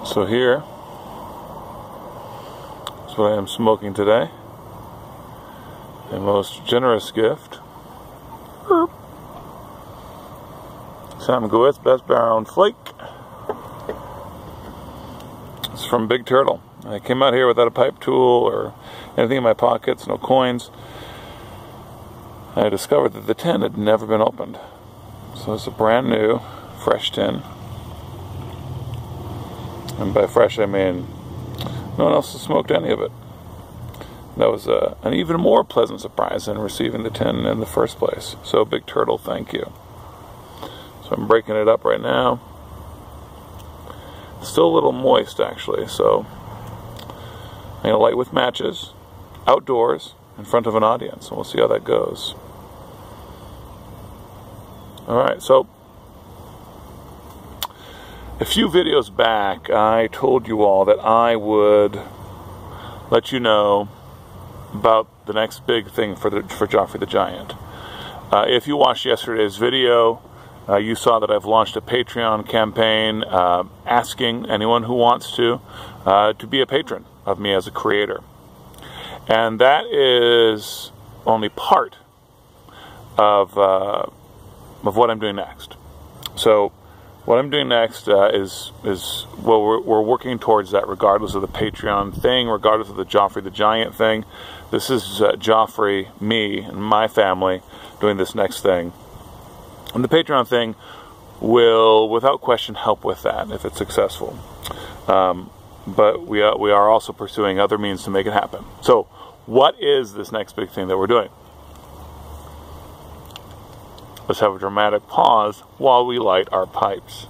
So here is what I am smoking today. A most generous gift. Sam Gouet's Best Brown Flake. It's from Big Turtle. I came out here without a pipe tool or anything in my pockets, no coins. I discovered that the tin had never been opened. So it's a brand new, fresh tin. And by fresh I mean no one else has smoked any of it. That was an even more pleasant surprise than receiving the tin in the first place. So Big Turtle, thank you. So I'm breaking it up right now. It's still a little moist actually, so I'm going to light with matches, outdoors, in front of an audience, and we'll see how that goes. Alright, so a few videos back I told you all that I would let you know about the next big thing for Joffre the Giant. If you watched yesterday's video, you saw that I've launched a Patreon campaign asking anyone who wants to be a patron of me as a creator. And that is only part of what I'm doing next. So what I'm doing next is well, we're working towards that regardless of the Patreon thing, regardless of the Joffre the Giant thing. This is Joffre, me, and my family doing this next thing. And the Patreon thing will, without question, help with that if it's successful. But we are also pursuing other means to make it happen. So what is this next big thing that we're doing? Let's have a dramatic pause while we light our pipes.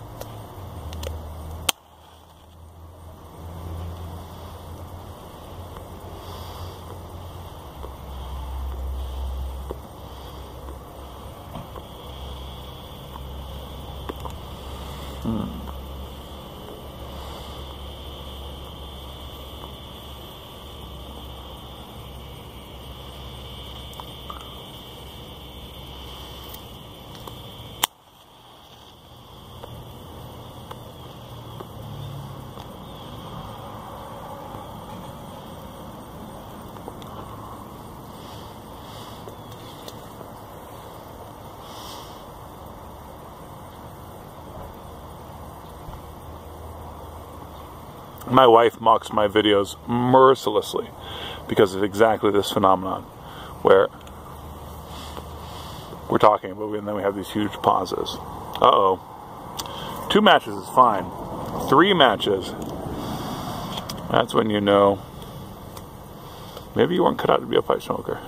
My wife mocks my videos mercilessly because of exactly this phenomenon, where we're talking, but and then we have these huge pauses. Uh-oh. 2 matches is fine. 3 matches, that's when you know maybe you weren't cut out to be a pipe smoker.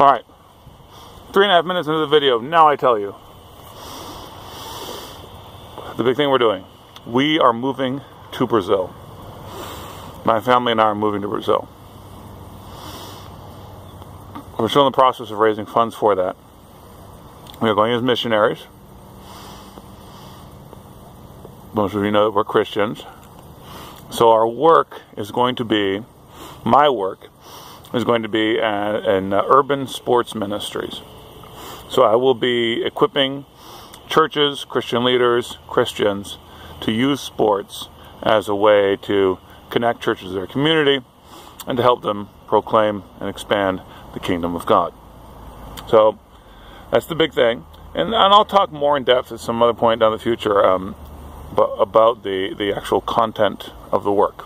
Alright, 3.5 minutes into the video, now I tell you. The big thing we're doing. We are moving to Brazil. My family and I are moving to Brazil. We're still in the process of raising funds for that. We are going as missionaries. Most of you know that we're Christians. So our work is going to be, my work, is going to be in urban sports ministries. So I will be equipping churches, Christian leaders, Christians to use sports as a way to connect churches to their community and to help them proclaim and expand the kingdom of God. So that's the big thing. And I'll talk more in depth at some other point down the future about the actual content of the work.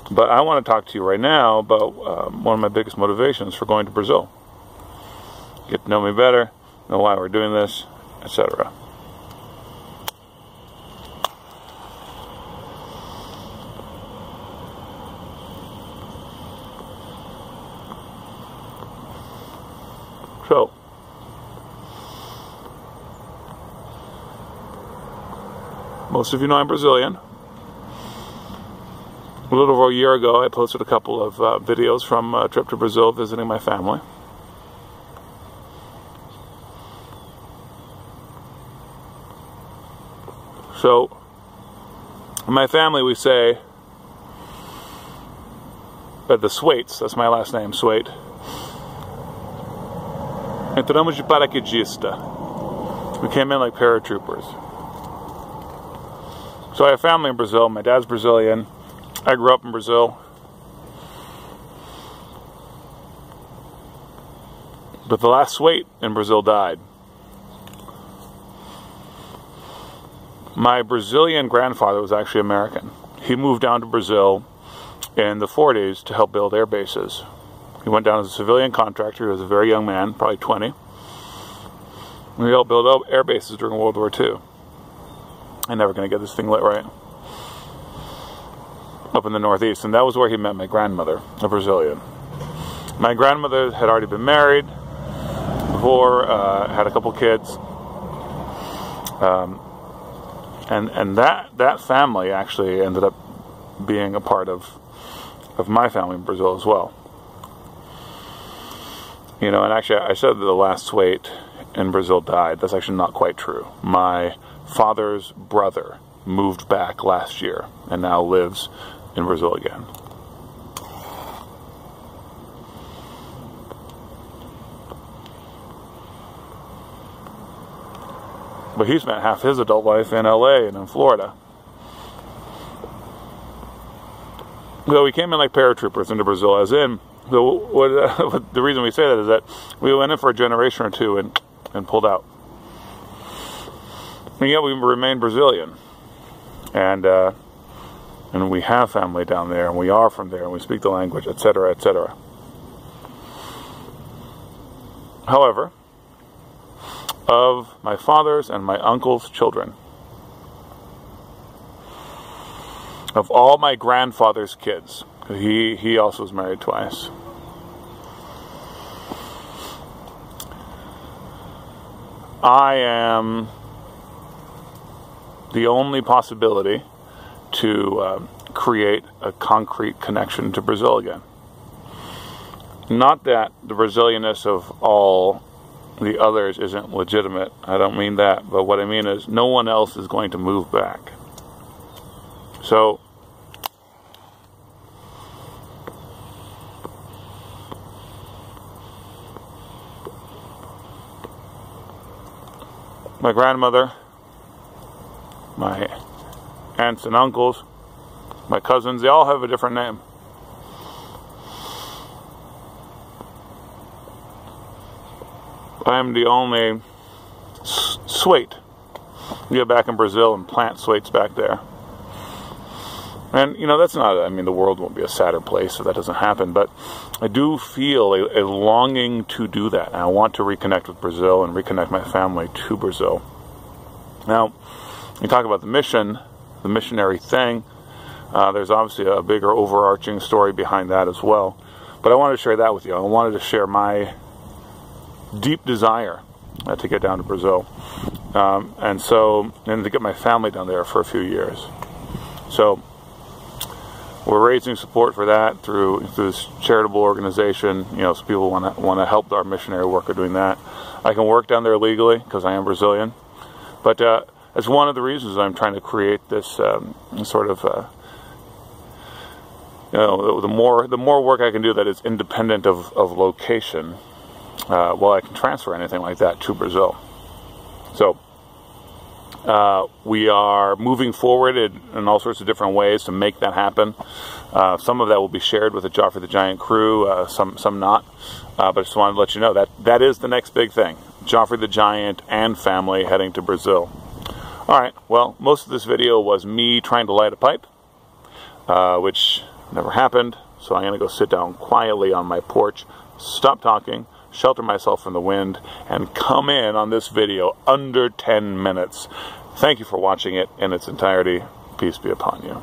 But I want to talk to you right now about one of my biggest motivations for going to Brazil. Get to know me better, know why we're doing this, etc. So, most of you know I'm Brazilian. A little over a year ago, I posted a couple of videos from a trip to Brazil visiting my family. So, in my family we say that the Swaits, that's my last name, Swait, entramos de paraquedista. We came in like paratroopers. So I have family in Brazil. My dad's Brazilian. I grew up in Brazil. But the last Swait in Brazil died. My Brazilian grandfather was actually American. He moved down to Brazil in the 40s to help build air bases. He went down as a civilian contractor. He was a very young man, probably 20. He helped build air bases during World War II. I'm never going to get this thing lit right. Up in the Northeast. And that was where he met my grandmother, a Brazilian. My grandmother had already been married before, had a couple kids. And that family actually ended up being a part of my family in Brazil as well. You know, and actually I said that the last Swait in Brazil died. That's actually not quite true. My father's brother moved back last year and now lives in Brazil again. But he spent half his adult life in LA and in Florida. So we came in like paratroopers into Brazil, as in, the reason we say that is that we went in for a generation or two and pulled out. And yet we remain Brazilian. And we have family down there, and we are from there, and we speak the language, etc., etc. However, of my father's and my uncle's children, of all my grandfather's kids, he also was married twice, I am the only possibility to create a concrete connection to Brazil again. Not that the Brazilianness of all the others isn't legitimate. I don't mean that. But what I mean is no one else is going to move back. So, my grandmother, my aunts and uncles, my cousins, they all have a different name. I am the only Swait. You get back in Brazil and plant Swaits back there. And, you know, that's not, I mean, the world won't be a sadder place if that doesn't happen, but I do feel a longing to do that. And I want to reconnect with Brazil and reconnect my family to Brazil. Now, you talk about the mission, the missionary thing. There's obviously a bigger overarching story behind that as well. But I wanted to share that with you. I wanted to share my deep desire to get down to Brazil. And to get my family down there for a few years. So, we're raising support for that through this charitable organization. You know, so people want to help our missionary work of doing that. I can work down there legally because I am Brazilian. But it's one of the reasons I'm trying to create this sort of, you know, the more work I can do that is independent of location, well, I can transfer anything like that to Brazil. So we are moving forward in all sorts of different ways to make that happen. Some of that will be shared with the Joffre the Giant crew, some not. But I just wanted to let you know that is the next big thing. Joffre the Giant and family heading to Brazil. Alright, well, most of this video was me trying to light a pipe, which never happened. So I'm going to go sit down quietly on my porch, stop talking, shelter myself from the wind, and come in on this video under 10 minutes. Thank you for watching it in its entirety. Peace be upon you.